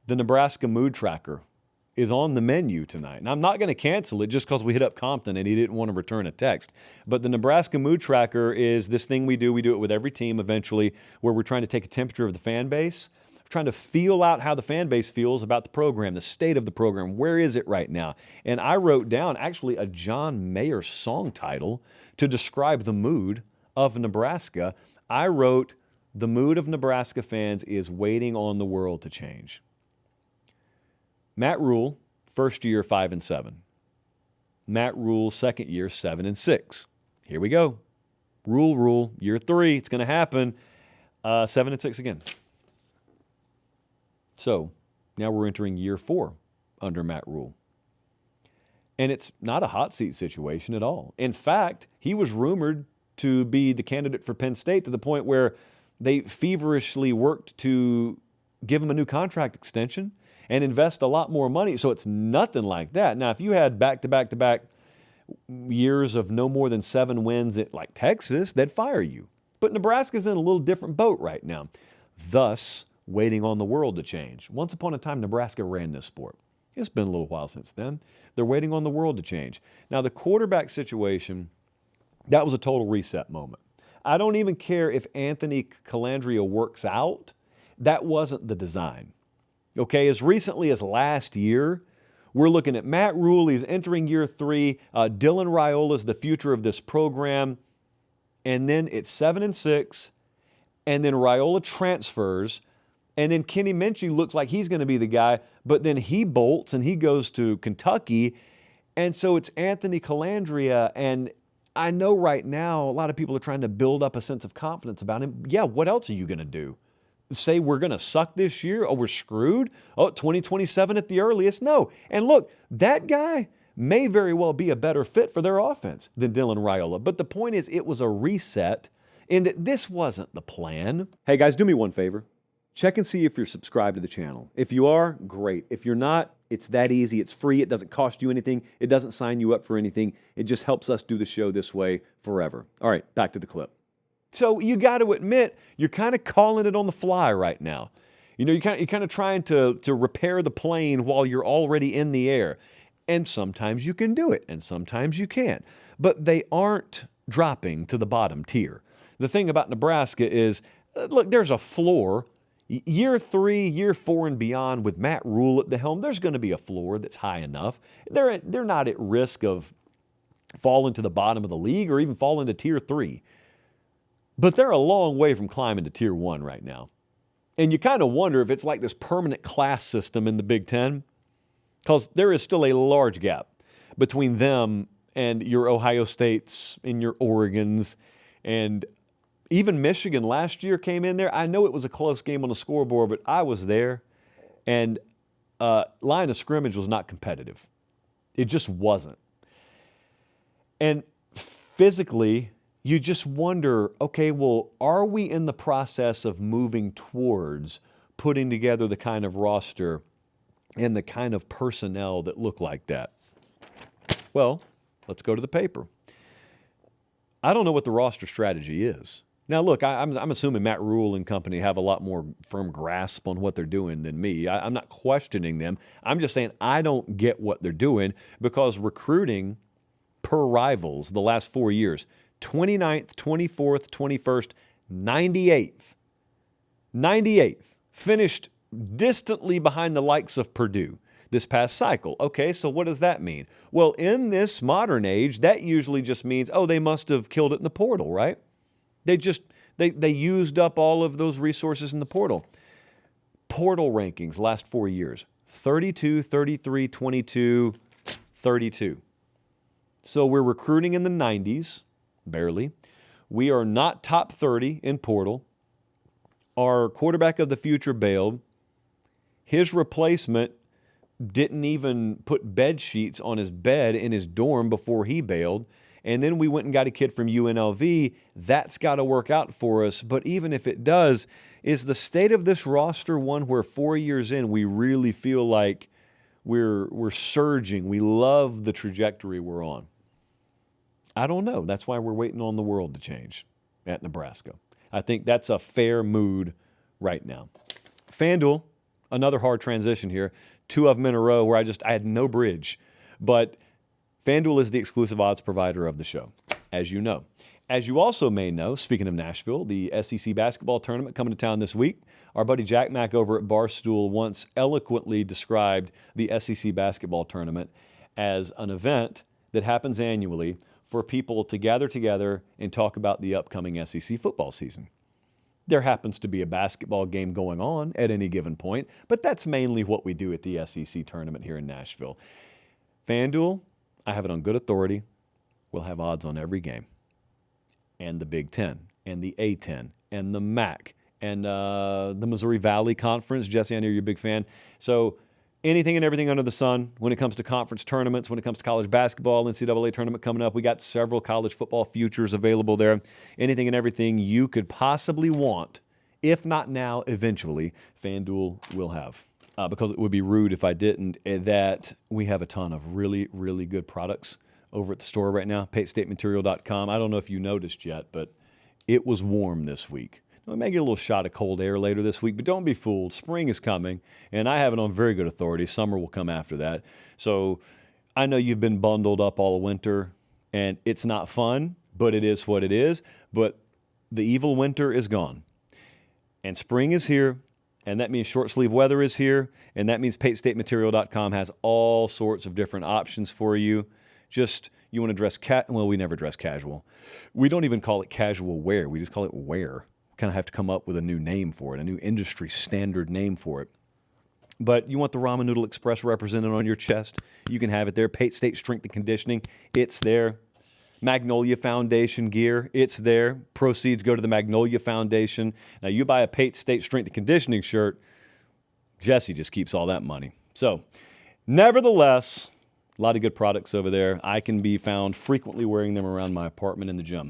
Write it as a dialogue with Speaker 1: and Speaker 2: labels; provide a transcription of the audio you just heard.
Speaker 1: the Nebraska mood tracker is on the menu tonight. And I'm not going to cancel it just because we hit up Compton and he didn't want to return a text. But the Nebraska mood tracker is this thing we do. We do it with every team eventually, where we're trying to take a temperature of the fan base. We're trying to feel out how the fan base feels about the program, the state of the program. Where is it right now? And I wrote down actually a John Mayer song title to describe the mood of Nebraska. I wrote, "The mood of Nebraska fans is waiting on the world to change." Matt Rule, first year, 5-7. Matt Rule, second year, 7-6. Here we go. Rule, year 3. It's going to happen. 7-6 again. So now we're entering year 4 under Matt Rule. And it's not a hot seat situation at all. In fact, he was rumored to be the candidate for Penn State to the point where they feverishly worked to give him a new contract extension and invest a lot more money. So it's nothing like that. Now, if you had back-to-back-to-back years of no more than 7 wins at like Texas, they'd fire you. But Nebraska's in a little different boat right now, thus waiting on the world to change. Once upon a time, Nebraska ran this sport. It's been a little while since then. They're waiting on the world to change. Now, the quarterback situation, that was a total reset moment. I don't even care if Anthony Calandria works out. That wasn't the design. Okay, as recently as last year, we're looking at Matt Rule. He's entering year 3. Dylan Raiola is the future of this program. And then it's 7-6. And then Raiola transfers. And then Kenny Minchie looks like he's going to be the guy. But then he bolts and he goes to Kentucky. And so it's Anthony Calandria. And I know right now a lot of people are trying to build up a sense of confidence about him. Yeah, what else are you going to do? Say we're going to suck this year? Oh, we're screwed? Oh, 2027 at the earliest? No. And look, that guy may very well be a better fit for their offense than Dylan Raiola. But the point is, it was a reset in that this wasn't the plan. Hey guys, do me one favor. Check and see if you're subscribed to the channel. If you are, great. If you're not, it's that easy. It's free. It doesn't cost you anything. It doesn't sign you up for anything. It just helps us do the show this way forever. All right, back to the clip. So you got to admit, you're kind of calling it on the fly right now. You know, you're kind of trying to repair the plane while you're already in the air. And sometimes you can do it, and sometimes you can't. But they aren't dropping to the bottom tier. The thing about Nebraska is, look, there's a floor. Year 3, year 4, and beyond with Matt Rule at the helm, there's going to be a floor that's high enough. They're not at risk of falling to the bottom of the league or even falling to tier 3. But they're a long way from climbing to tier 1 right now. And you kind of wonder if it's like this permanent class system in the Big Ten, because there is still a large gap between them and your Ohio States and your Oregons. And even Michigan last year came in there. I know it was a close game on the scoreboard, but I was there. And line of scrimmage was not competitive. It just wasn't. And physically, you just wonder, okay, well, are we in the process of moving towards putting together the kind of roster and the kind of personnel that look like that? Well, let's go to the paper. I don't know what the roster strategy is. Now, look, I'm assuming Matt Rule and company have a lot more firm grasp on what they're doing than me. I'm not questioning them. I'm just saying I don't get what they're doing, because recruiting per Rivals the last 4 years, 29th, 24th, 21st, 98th. 98th. Finished distantly behind the likes of Purdue this past cycle. Okay, so what does that mean? Well, in this modern age, that usually just means, oh, they must have killed it in the portal, right? They used up all of those resources in the portal. Portal rankings last 4 years, 32, 33, 22, 32. So we're recruiting in the 90s. Barely. We are not top 30 in portal. Our quarterback of the future bailed. His replacement didn't even put bed sheets on his bed in his dorm before he bailed. And then we went and got a kid from UNLV. That's got to work out for us. But even if it does, is the state of this roster one where 4 years in we really feel like we're surging? We love the trajectory we're on. I don't know. That's why we're waiting on the world to change at Nebraska. I think that's a fair mood right now. FanDuel, Another hard transition here. 2 of them in a row where I had no bridge. But FanDuel is the exclusive odds provider of the show, as you know. As you also may know, speaking of Nashville, the SEC basketball tournament coming to town this week. Our buddy Jack Mack over at Barstool once eloquently described the SEC basketball tournament as an event that happens annually for people to gather together and talk about the upcoming SEC football season. There happens to be a basketball game going on at any given point, but that's mainly what we do at the SEC tournament here in Nashville. FanDuel, I have it on good authority, will have odds on every game. And the Big Ten, and the A-10, and the MAC, and the Missouri Valley Conference. Jesse, I know you're a big fan. So anything and everything under the sun when it comes to conference tournaments, when it comes to college basketball, NCAA tournament coming up. We got several college football futures available there. Anything and everything you could possibly want, if not now, eventually, FanDuel will have. Because it would be rude if I didn't, that we have a ton of really, really good products over at the store right now, PateStateMaterial.com. I don't know if you noticed yet, but it was warm this week. We may get a little shot of cold air later this week, but don't be fooled. Spring is coming, and I have it on very good authority. Summer will come after that. So I know you've been bundled up all winter, and it's not fun, but it is what it is. But the evil winter is gone, and spring is here, and that means short sleeve weather is here, and that means PateStateMaterial.com has all sorts of different options for you. Just, you want to dress well, we never dress casual. We don't even call it casual wear. We just call it wear. Kind of have to come up with a new name for it, a new industry standard name for it. But you want the Ramen Noodle Express represented on your chest, you can have it there. Pate State Strength and Conditioning, it's there. Magnolia Foundation gear, it's there. Proceeds go to the Magnolia Foundation. Now, you buy a Pate State Strength and Conditioning shirt, Jesse just keeps all that money. So, nevertheless, a lot of good products over there. I can be found frequently wearing them around my apartment in the gym.